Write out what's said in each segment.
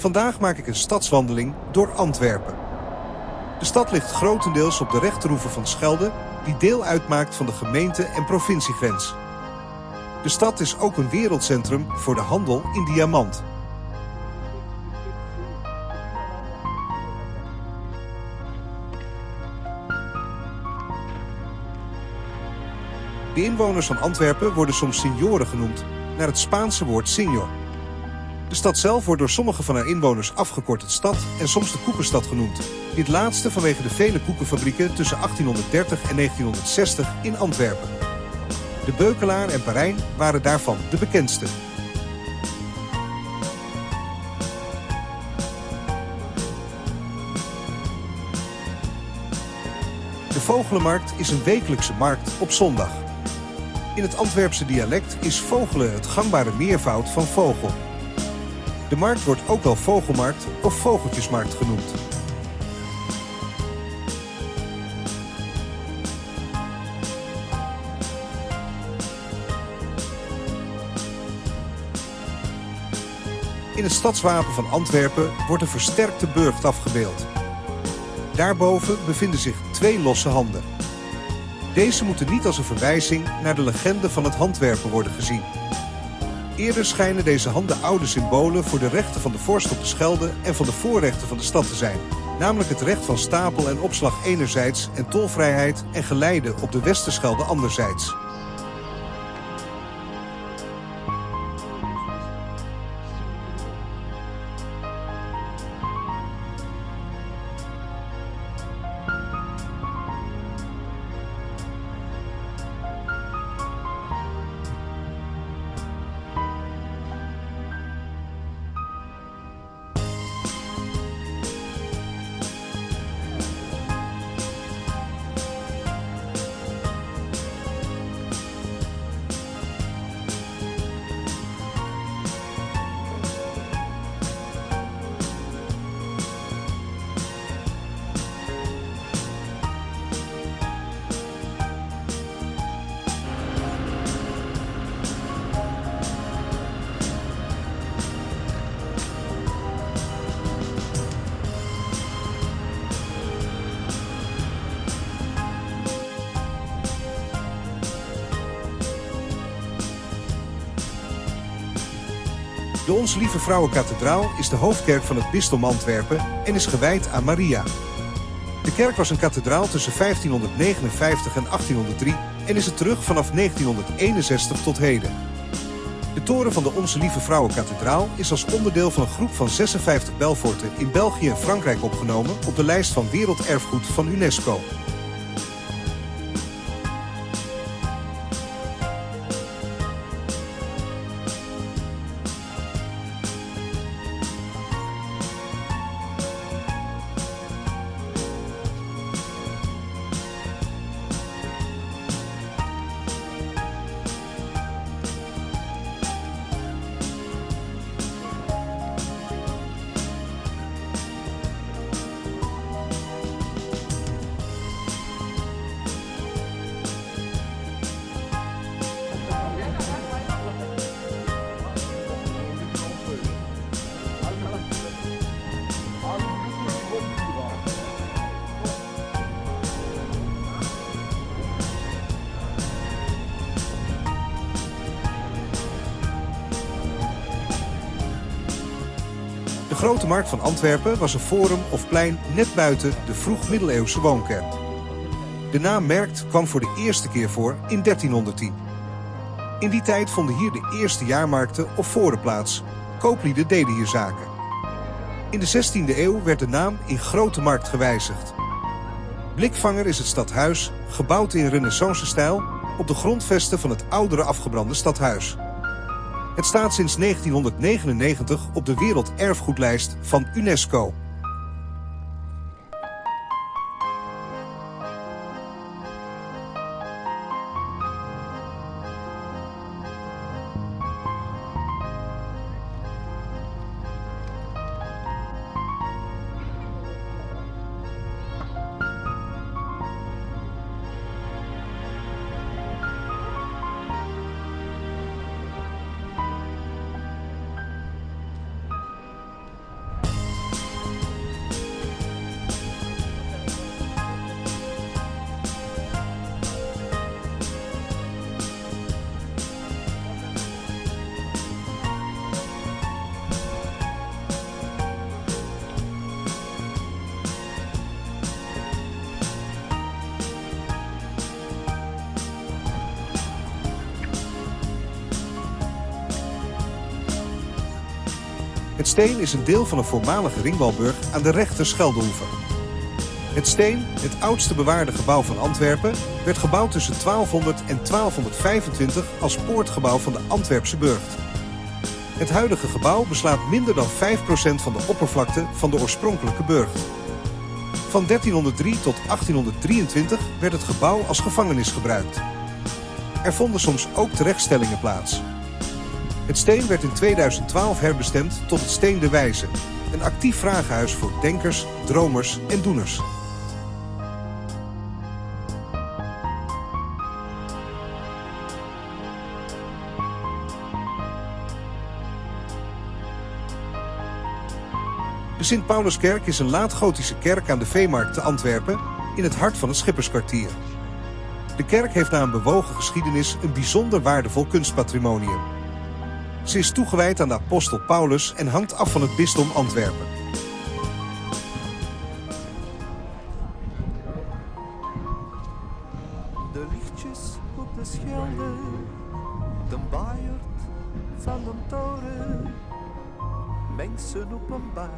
Vandaag maak ik een stadswandeling door Antwerpen. De stad ligt grotendeels op de rechteroever van Schelde, die deel uitmaakt van de gemeente- en provinciegrens. De stad is ook een wereldcentrum voor de handel in diamant. De inwoners van Antwerpen worden soms senioren genoemd, naar het Spaanse woord señor. De stad zelf wordt door sommige van haar inwoners afgekort het stad en soms de koekenstad genoemd. Dit laatste vanwege de vele koekenfabrieken tussen 1830 en 1960 in Antwerpen. De Beukelaar en Parijn waren daarvan de bekendste. De Vogelenmarkt is een wekelijkse markt op zondag. In het Antwerpse dialect is vogelen het gangbare meervoud van vogel. De markt wordt ook wel vogelmarkt of vogeltjesmarkt genoemd. In het stadswapen van Antwerpen wordt een versterkte burcht afgebeeld. Daarboven bevinden zich 2 losse handen. Deze moeten niet als een verwijzing naar de legende van het handwerpen worden gezien. Eerder schijnen deze handen oude symbolen voor de rechten van de vorst op de Schelde en van de voorrechten van de stad te zijn. Namelijk het recht van stapel en opslag enerzijds en tolvrijheid en geleide op de Westerschelde anderzijds. De Onze Lieve Vrouwenkathedraal is de hoofdkerk van het bisdom Antwerpen en is gewijd aan Maria. De kerk was een kathedraal tussen 1559 en 1803 en is het terug vanaf 1961 tot heden. De toren van de Onze Lieve Vrouwenkathedraal is als onderdeel van een groep van 56 belforten in België en Frankrijk opgenomen op de lijst van Werelderfgoed van UNESCO. De Grote Markt van Antwerpen was een forum of plein net buiten de vroeg-middeleeuwse woonkern. De naam Merkt kwam voor de eerste keer voor in 1310. In die tijd vonden hier de eerste jaarmarkten of foren plaats. Kooplieden deden hier zaken. In de 16e eeuw werd de naam in Grote Markt gewijzigd. Blikvanger is het stadhuis, gebouwd in renaissance-stijl, op de grondvesten van het oudere afgebrande stadhuis. Het staat sinds 1999 op de Werelderfgoedlijst van UNESCO. Het Steen is een deel van een voormalige ringwalburg aan de rechter Scheldeoever. Het Steen, het oudste bewaarde gebouw van Antwerpen, werd gebouwd tussen 1200 en 1225 als poortgebouw van de Antwerpse burcht. Het huidige gebouw beslaat minder dan 5% van de oppervlakte van de oorspronkelijke burcht. Van 1303 tot 1823 werd het gebouw als gevangenis gebruikt. Er vonden soms ook terechtstellingen plaats. Het Steen werd in 2012 herbestemd tot het Steen de Wijze, een actief vragenhuis voor denkers, dromers en doeners. De Sint-Pauluskerk is een laatgotische kerk aan de Veemarkt te Antwerpen, in het hart van het Schipperskwartier. De kerk heeft na een bewogen geschiedenis een bijzonder waardevol kunstpatrimonium. Ze is toegewijd aan de apostel Paulus en hangt af van het bisdom Antwerpen. De lichtjes op de Schelde, de baaierd van de toren, mensen op een bank.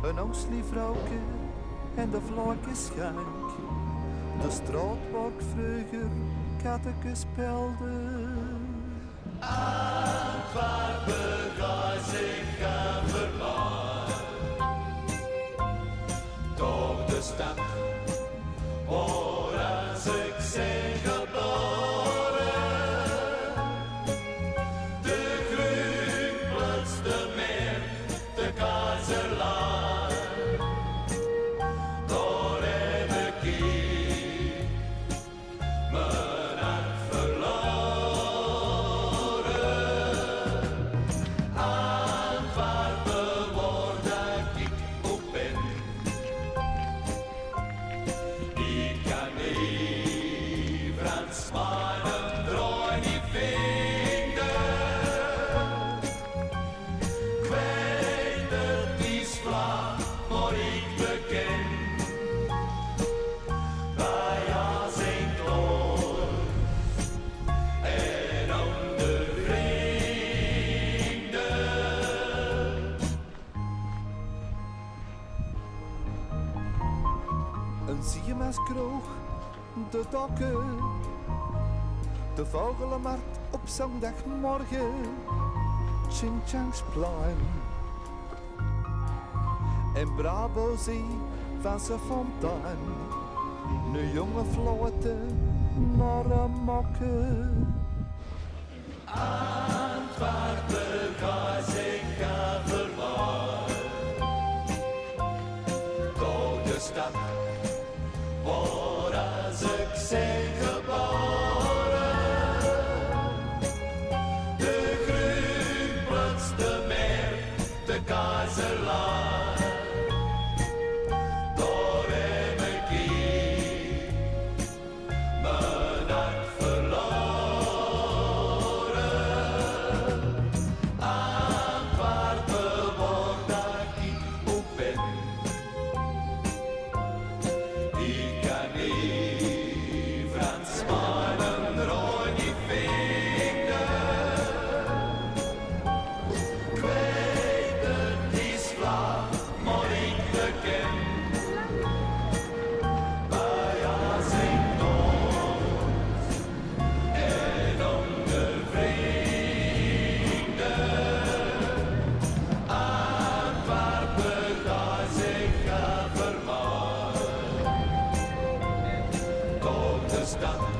Een oudlief vrouwke en de vlakke schank. De straat waar ik vroeger katteke speelde. Antwerpen ga zich verlaat. Door de stad waar als ik zijn geboren. De groenplaats, de meer, de kazerlaan. Daar heb ik hier mijn hart verloren. Antwerpen waar dat ik op ben. Ik kan niet Frans mijn droom niet vinden. Ik weet het is vlak, maar ik beken. Bij als ik door en onder vrienden. Een ziemenskroeg, de dokken, de vogelenmarkt op zondagmorgen, Sint-Jansplein. En Brabo Zee van zijn fontein, nu jonge vloten naar een mokken. Antwerpen ga zich verlaat. Door de stad waar als ik zijn geboren. De groenplaats, de meer, de kazerlaan. Daar heb ik hier mijn hart verloren. Antwerpen waar dat ik op ben. Ik kan niet Frans maar een rooi niet vinden. Ik weet het is vlak, maar ik beken. Bij als ik dood en onder vrienden. Antwerpen ga zich vermaken. Door de stad